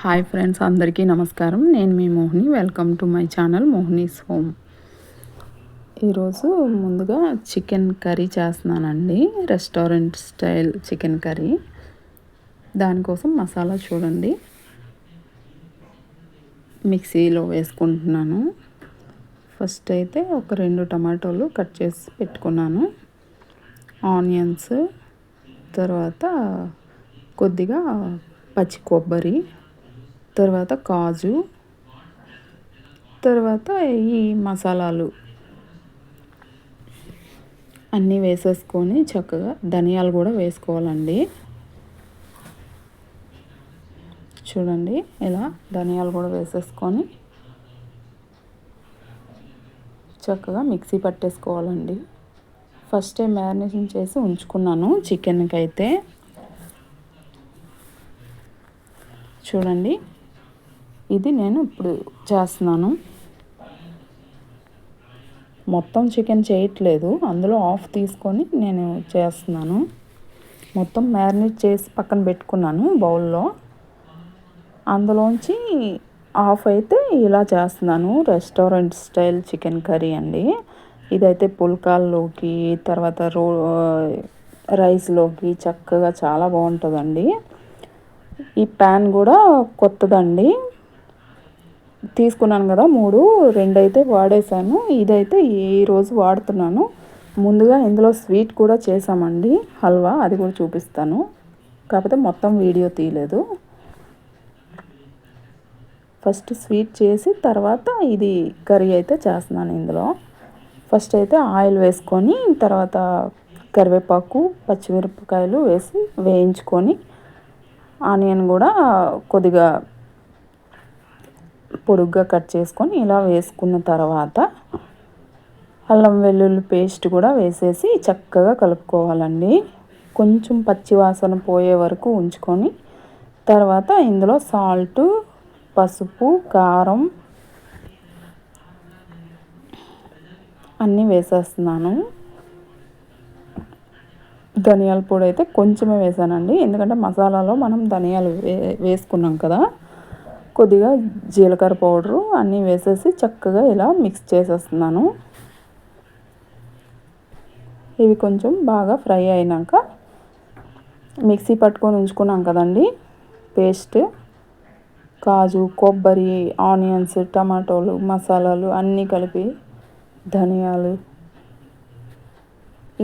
Hi friends, అందరికీ నమస్కారం. నేను మీ Mohini. Welcome to my channel Mohini's home. ఈరోజు ముందుగా చికెన్ కర్రీ చేస్తున్నానండి, రెస్టారెంట్ స్టైల్ చికెన్ కర్రీ. దానికోసం మసాలా చూడండి, మిక్సీలో వేసుకుంటున్నాను. ఫస్ట్ అయితే ఒక 2 టమాటోలు కట్ చేసి పెట్టుకున్నాను, ఆనియన్స్, తర్వాత కొద్దిగా పచ్చి కొబ్బరి, తర్వాత కాజు, తర్వాత ఈ మసాలాలు అన్నీ వేసేసుకొని చక్కగా ధనియాలు కూడా వేసుకోవాలండి. చూడండి, ఇలా ధనియాలు కూడా వేసేసుకొని చక్కగా మిక్సీ పట్టేసుకోవాలండి. ఫస్ట్ టైం మ్యారినేషన్ చేసి ఉంచుకున్నాను చికెన్కి అయితే. చూడండి, ఇది నేను ఇప్పుడు చేస్తున్నాను. మొత్తం చికెన్ చేయట్లేదు, అందులో హాఫ్ తీసుకొని నేను చేస్తున్నాను. మొత్తం మ్యారినేట్ చేసి పక్కన పెట్టుకున్నాను బౌల్లో. అందులోంచి హాఫ్ అయితే ఇలా చేస్తున్నాను. రెస్టారెంట్ స్టైల్ చికెన్ కర్రీ అండి. ఇదైతే పుల్కాల్లోకి, తర్వాత రైస్లోకి చక్కగా చాలా బాగుంటుందండి. ఈ ప్యాన్ కూడా కొత్తదండి, తీసుకున్నాను కదా 2 అయితే వాడేసాను. ఇదైతే ఈరోజు వాడుతున్నాను. ముందుగా ఇందులో స్వీట్ కూడా చేసామండి, హల్వా, అది కూడా చూపిస్తాను. కాకపోతే మొత్తం వీడియో తీయలేదు. ఫస్ట్ స్వీట్ చేసి తర్వాత ఇది కర్రీ అయితే చేస్తున్నాను. ఇందులో ఫస్ట్ అయితే ఆయిల్ వేసుకొని, తర్వాత కరివేపాకు, పచ్చిమిరపకాయలు వేసి వేయించుకొని, ఆనియన్ కూడా కొద్దిగా పొడుగ్గా కట్ చేసుకొని ఇలా వేసుకున్న తర్వాత అల్లం వెల్లుల్లి పేస్ట్ కూడా వేసేసి చక్కగా కలుపుకోవాలండి. కొంచెం పచ్చి వాసన పోయే వరకు ఉంచుకొని, తర్వాత ఇందులో సాల్టు, పసుపు, కారం అన్నీ వేసేస్తున్నాను. ధనియాల పొడి అయితే కొంచెమే వేసానండి, ఎందుకంటే మసాలాలో మనం ధనియాలు వేసుకున్నాం కదా. కొద్దిగా జీలకర్ర పౌడరు అన్నీ వేసేసి చక్కగా ఇలా మిక్స్ చేసేస్తున్నాను. ఇవి కొంచెం బాగా ఫ్రై అయినాక మిక్సీ పట్టుకొని ఉంచుకున్నాం కదండి పేస్ట్, కాజు, కొబ్బరి, ఆనియన్స్, టమాటోలు, మసాలాలు అన్నీ కలిపి, ధనియాలు,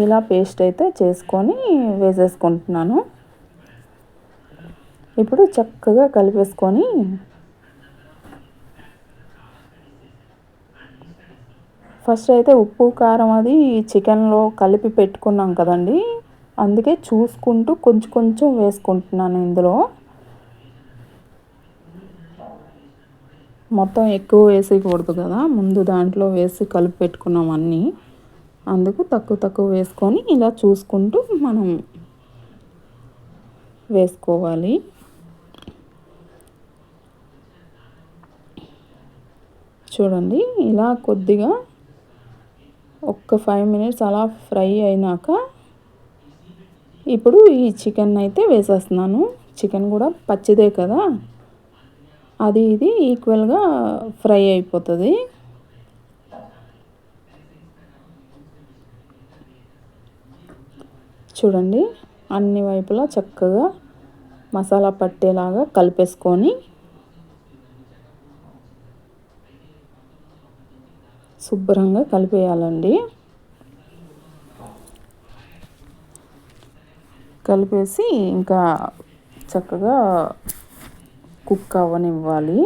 ఇలా పేస్ట్ అయితే చేసుకొని వేసేసుకుంటున్నాను. ఇప్పుడు చక్కగా కలిపేసుకొని ఫస్ట్ అయితే ఉప్పు, కారం అది చికెన్లో కలిపి పెట్టుకున్నాం కదండి, అందుకే చూసుకుంటూ కొంచెం కొంచెం వేసుకుంటున్నాను. ఇందులో మొత్తం ఎక్కువ వేసేయకూడదు కదా, ముందు దాంట్లో వేసి కలిపి పెట్టుకున్నాం అన్నీ. అందుకు తక్కువ తక్కువ వేసుకొని ఇలా చూసుకుంటూ మనం వేసుకోవాలి. చూడండి, ఇలా కొద్దిగా ఒక్క 5 మినిట్స్ అలా ఫ్రై అయినాక ఇప్పుడు ఈ చికెన్ అయితే వేసేస్తున్నాను. చికెన్ కూడా పచ్చిదే కదా, అది ఇది ఈక్వల్గా ఫ్రై అయిపోతుంది. చూడండి, అన్ని వైపులా చక్కగా మసాలా పట్టేలాగా కలిపేసుకొని శుభ్రంగా కలిపేయాలండి. కలిపేసి ఇంకా చక్కగా కుక్ అవ్వనివ్వాలి.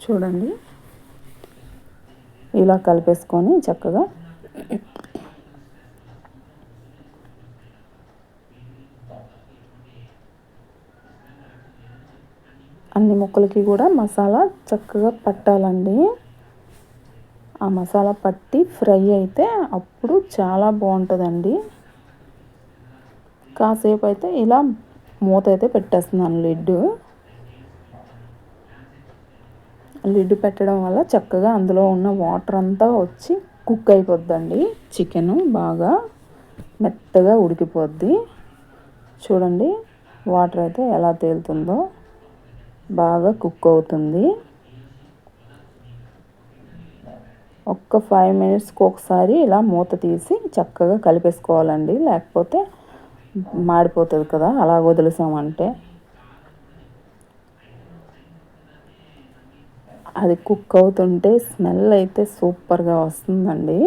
చూడండి, ఇలా కలిపేసుకొని చక్కగా అన్ని ముక్కలకి కూడా మసాలా చక్కగా పట్టాలండి. ఆ మసాలా పట్టి ఫ్రై అయితే అప్పుడు చాలా బాగుంటుందండి. కాసేపు అయితే ఇలా మూత అయితే పెట్టేస్తున్నాను, లిడ్ పెట్టడం వల్ల చక్కగా అందులో ఉన్న వాటర్ అంతా వచ్చి కుక్ అయిపోద్దండి చికెను బాగా. మెత్తగా ఉడికిపోద్ది. చూడండి వాటర్ అయితే ఎలా తేలుతుందో, బాగా కుక్ అవుతుంది. ఒక్క 5 మినిట్స్కి ఒకసారి ఇలా మూత తీసి చక్కగా కలిపేసుకోవాలండి, లేకపోతే మాడిపోతుంది కదా అలా వదిలేసామంటే. అది కుక్ అవుతుంటే స్మెల్ అయితే సూపర్గా వస్తుందండి.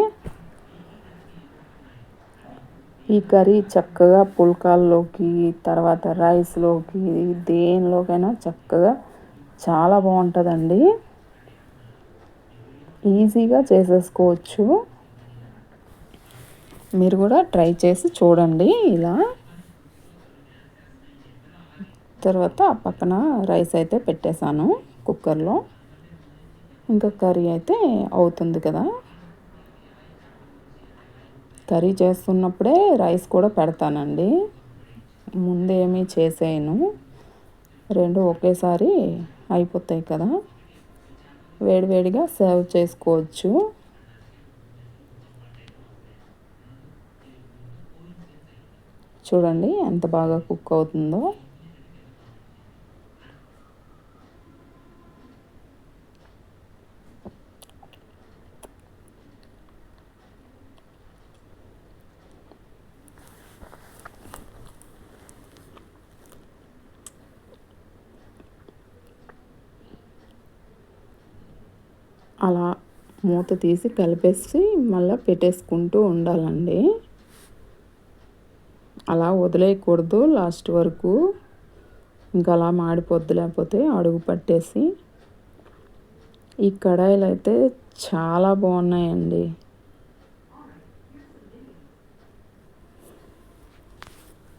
ఈ కర్రీ చక్కగా పుల్కాల్లోకి, తర్వాత రైస్లోకి, దేనిలోకైనా చక్కగా చాలా బాగుంటుందండి. ఈజీగా చేసేసుకోవచ్చు. మీరు కూడా ట్రై చేసి చూడండి ఇలా. తర్వాత పక్కన రైస్ అయితే పెట్టేశాను కుక్కర్లో. ఇంకా కర్రీ అయితే అవుతుంది కదా. కర్రీ చేస్తున్నప్పుడే రైస్ కూడా పెడతానండి, ముందేమీ చేసేయను. రెండు ఒకేసారి అయిపోతాయి కదా, వేడివేడిగా సర్వ్ చేసుకోవచ్చు. చూడండి ఎంత బాగా కుక్ అవుతుందో. అలా మూత తీసి కలిపేసి మళ్ళీ పెట్టేసుకుంటూ ఉండాలండి. అలా వదిలేయకూడదు లాస్ట్ వరకు, ఇంకా అలా మాడిపోద్ది లేకపోతే అడుగు పట్టేసి. ఈ కడాయిలు అయితే చాలా బాగున్నాయండి.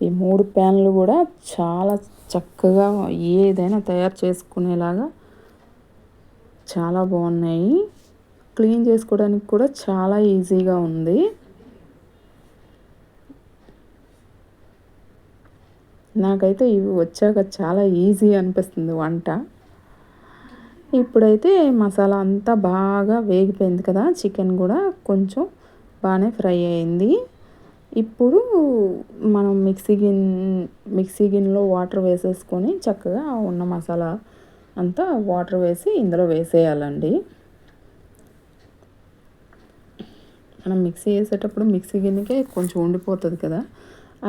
ఈ 3 ప్యాన్లు కూడా చాలా చక్కగా ఏదైనా తయారు చేసుకునేలాగా చాలా బాగున్నాయి. క్లీన్ చేసుకోవడానికి కూడా చాలా ఈజీగా ఉంది. నాకైతే ఇవి వచ్చాక చాలా ఈజీ అనిపిస్తుంది వంట. ఇప్పుడైతే మసాలా అంతా బాగా వేగిపోయింది కదా, చికెన్ కూడా కొంచెం బాగానే ఫ్రై అయింది. ఇప్పుడు మనం మిక్సీ గిన్నెలో వాటర్ వేసేసుకొని చక్కగా ఉన్న మసాలా అంతా వాటర్ వేసి ఇందులో వేసేయాలండి. మనం మిక్సీ వేసేటప్పుడు మిక్సీ గిన్నెకే కొంచెం ఉండిపోతుంది కదా,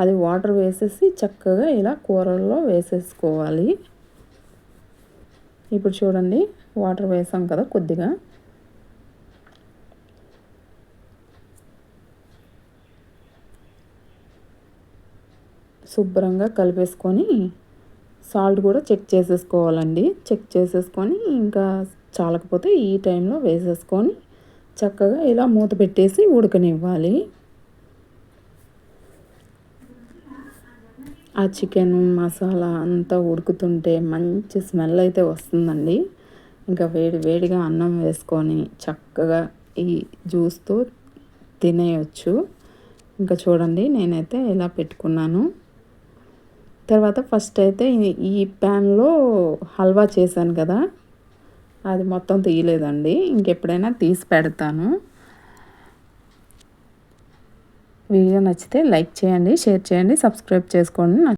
అది వాటర్ వేసేసి చక్కగా ఇలా కూరల్లో వేసేసుకోవాలి. ఇప్పుడు చూడండి వాటర్ వేసాం కదా కొద్దిగా. శుభ్రంగా కలిపేసుకొని సాల్ట్ కూడా చెక్ చేసేసుకోవాలండి. చెక్ చేసేసుకొని ఇంకా చాలకపోతే ఈ టైంలో వేసేసుకొని చక్కగా ఇలా మూత పెట్టేసి ఉడకనివ్వాలి. ఆ చికెన్ మసాలా అంతా ఉడుకుతుంటే మంచి స్మెల్ అయితే వస్తుందండి. ఇంకా వేడిగా అన్నం వేసుకొని చక్కగా ఈ జ్యూస్తో తినేయచ్చు. ఇంకా చూడండి నేనైతే ఇలా పెట్టుకున్నాను. తర్వాత ఫస్ట్ అయితే ఈ ప్యాన్లో హల్వా చేశాను కదా, అది మొత్తం తీయలేదండి, ఇంకెప్పుడైనా తీసి పెడతాను. వీడియో నచ్చితే లైక్ చేయండి, షేర్ చేయండి, సబ్స్క్రైబ్ చేసుకోండి.